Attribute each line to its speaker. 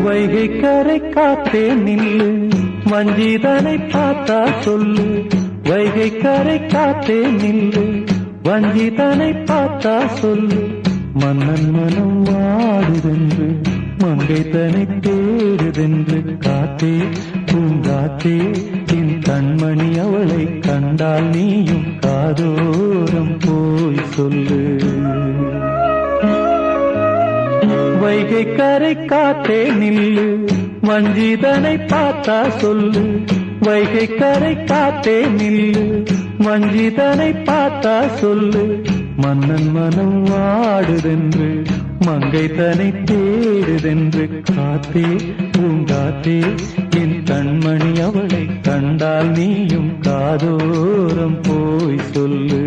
Speaker 1: வைகை கரை காத்தே நில்லு, வஞ்சிதனை பார்த்தா சொல்லு. வைகை கரை காத்தே நில்லு, வஞ்சிதனை பார்த்தா சொல்லு. மன்னன் மனம் வாடுதென்று, மங்கை தனை தேடுதென்று. காத்தே பூங்காத்தே, என் கண்மணி அவளை கண்டால் நீயும் காதோரம் போய் சொல்லு. வைகை கரை காத்தே நில்லு, வஞ்சிதனை பார்த்தா சொல்லு. வைகை கரை காத்தே நில்லு, வஞ்சிதனை பார்த்தா சொல்லு. மன்னன் மனம் வாடுதென்று, மங்கை தனை தேடுதென்று. காத்தே பூங்காத்தே, என் கண்மணி அவளை கண்டால் நீயும் காதோரம் போய் சொல்லு.